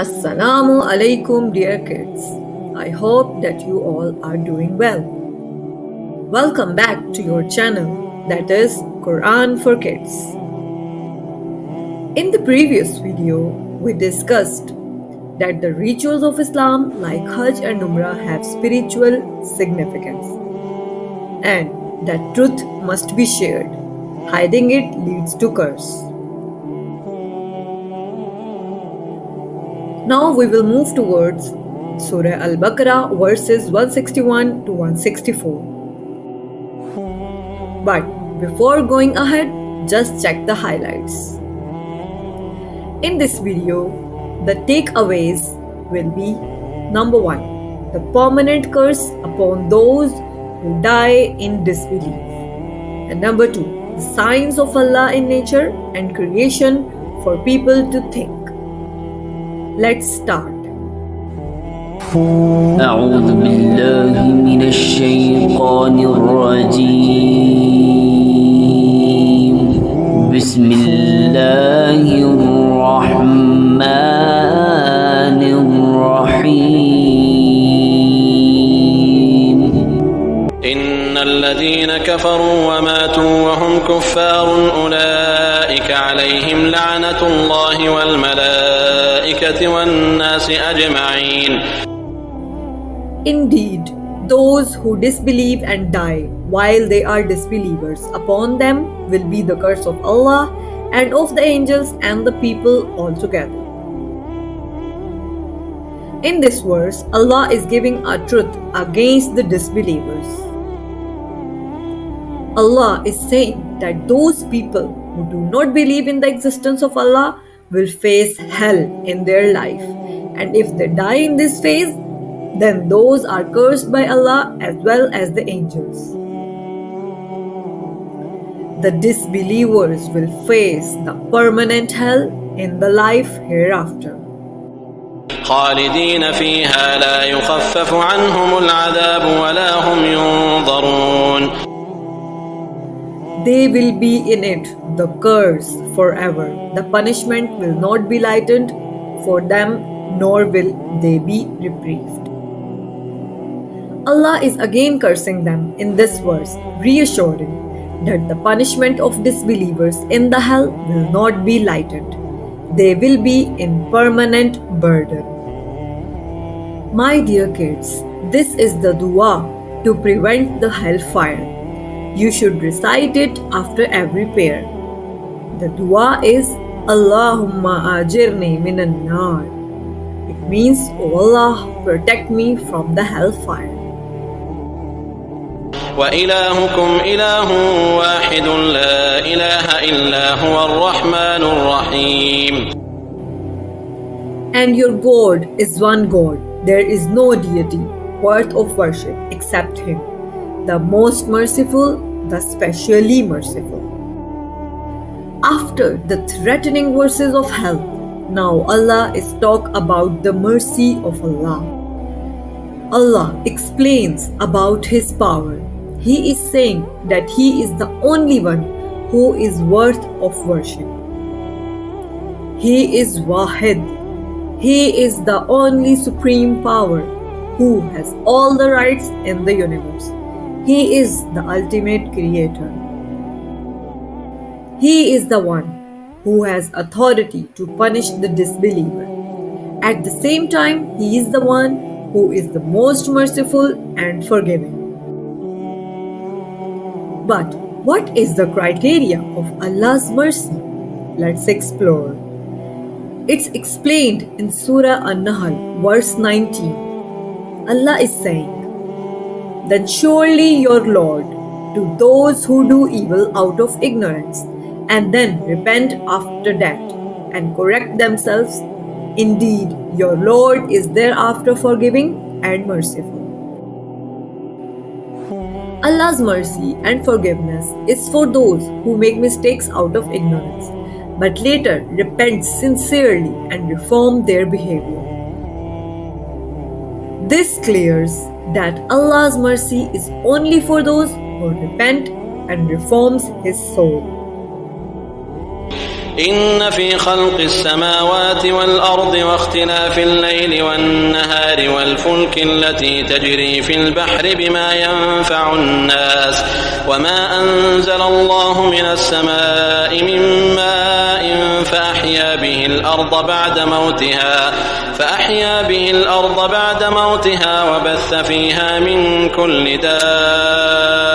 Assalamu alaikum, dear kids. I hope that you all are doing well. Welcome back to your channel, that is Quran for Kids. In the previous video, we discussed that the rituals of Islam like Hajj and Umrah have spiritual significance and that truth must be shared. Hiding it leads to curse. Now we will move towards Surah Al-Baqarah verses 161 to 164. But before going ahead, just check the highlights. In this video, the takeaways will be: number 1, the permanent curse upon those who die in disbelief. And number 2, the signs of Allah in nature and creation for people to think. Let's start. أعوذ بالله من الشيطان الرجيم بسم الله الرحمن الرحيم إن الذين كفروا وماتوا وهم كفار أولئك عليهم لعنة الله والملائكة والناس أجمعين. Indeed, those who disbelieve and die while they are disbelievers, upon them will be the curse of Allah and of the angels and the people altogether. In this verse, Allah is giving a truth against the disbelievers. Allah is saying that those people who do not believe in the existence of Allah will face hell in their life, and if they die in this phase, then those are cursed by Allah as well as the angels. The disbelievers will face the permanent hell in the life hereafter. خالدين فيها لا يخفف عنهم العذاب ولا هم ينظرون. They will be in it, the curse, forever. The punishment will not be lightened for them, nor will they be reprieved. Allah is again cursing them in this verse, reassuring that the punishment of disbelievers in the hell will not be lightened. They will be in permanent burden. My dear kids, this is the dua to prevent the hellfire. You should recite it after every prayer. The dua is Allahumma ajirni minan nar. It means, O Allah, protect me from the hellfire. وإلهكم إله واحد لا إله إلا هو الرحمن الرحيم. And your God is one God. There is no deity worth of worship except Him, the most merciful, the specially merciful. After the threatening verses of hell, now Allah is talk about the mercy of Allah. Allah explains about His power. He is saying that He is the only one who is worth of worship. He is Wahid. He is the only supreme power who has all the rights in the universe. He is the ultimate creator. He is the one who has authority to punish the disbeliever. At the same time, He is the one who is the most merciful and forgiving. But what is the criteria of Allah's mercy? Let's explore. It's explained in Surah An-Nahl, verse 19. Allah is saying, "Then surely your Lord, to those who do evil out of ignorance, and then repent after that, and correct themselves, indeed your Lord is thereafter forgiving and merciful." Allah's mercy and forgiveness is for those who make mistakes out of ignorance, but later repent sincerely and reform their behavior. This clears that Allah's mercy is only for those who repent and reforms his soul. إن في خلق السماوات والأرض واختلاف الليل والنهار والفلك التي تجري في البحر بما ينفع الناس وما أنزل الله من السماء من ماء فأحيا به الأرض بعد موتها وبث فيها من كل دابة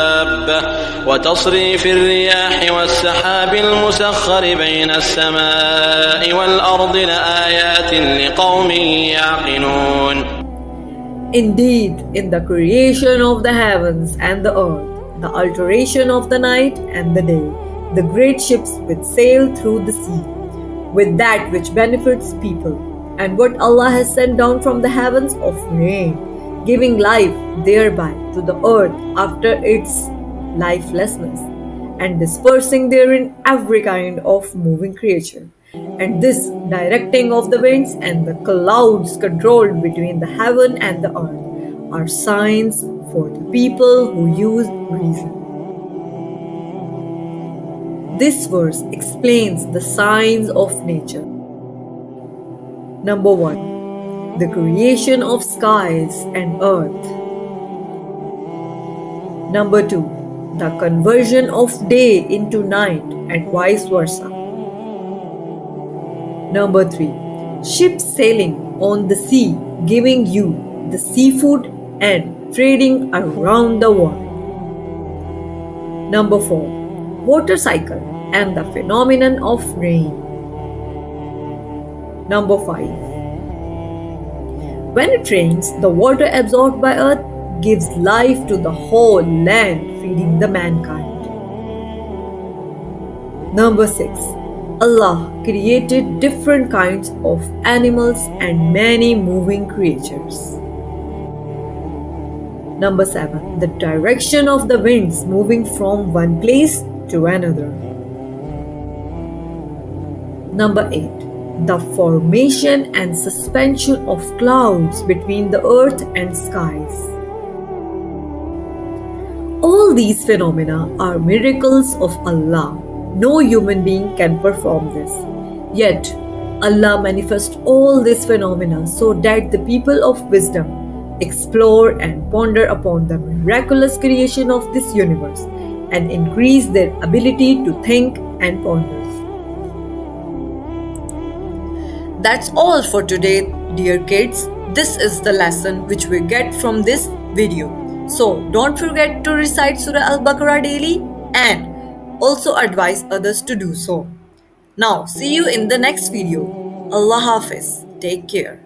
وتصريف الرياح والسحاب المسخر بين السماء والأرض لآيات لقوم يعقلون. Indeed, in the creation of the heavens and the earth, the alteration of the night and the day, the great ships which sail through the sea, with that which benefits people, and what Allah has sent down from the heavens of rain, giving life thereby to the earth after its lifelessness, and dispersing therein every kind of moving creature. And this directing of the winds and the clouds controlled between the heaven and the earth are signs for the people who use reason. This verse explains the signs of nature. Number 1. The creation of skies and earth. Number 2. The conversion of day into night and vice versa. Number 3. Ships sailing on the sea, giving you the seafood and trading around the world. Number 4. Water cycle and the phenomenon of rain. Number 5. When it rains, the water absorbed by earth gives life to the whole land, feeding the mankind. Number 6. Allah created different kinds of animals and many moving creatures. Number 7. The direction of the winds moving from one place to another. Number 8. The formation and suspension of clouds between the earth and skies. All these phenomena are miracles of Allah. No human being can perform this. Yet, Allah manifests all these phenomena so that the people of wisdom explore and ponder upon the miraculous creation of this universe and increase their ability to think and ponder. That's all for today, dear kids. This is the lesson which we get from this video. So don't forget to recite Surah Al-Baqarah daily and also advise others to do so. Now see you in the next video. Allah Hafiz. Take care.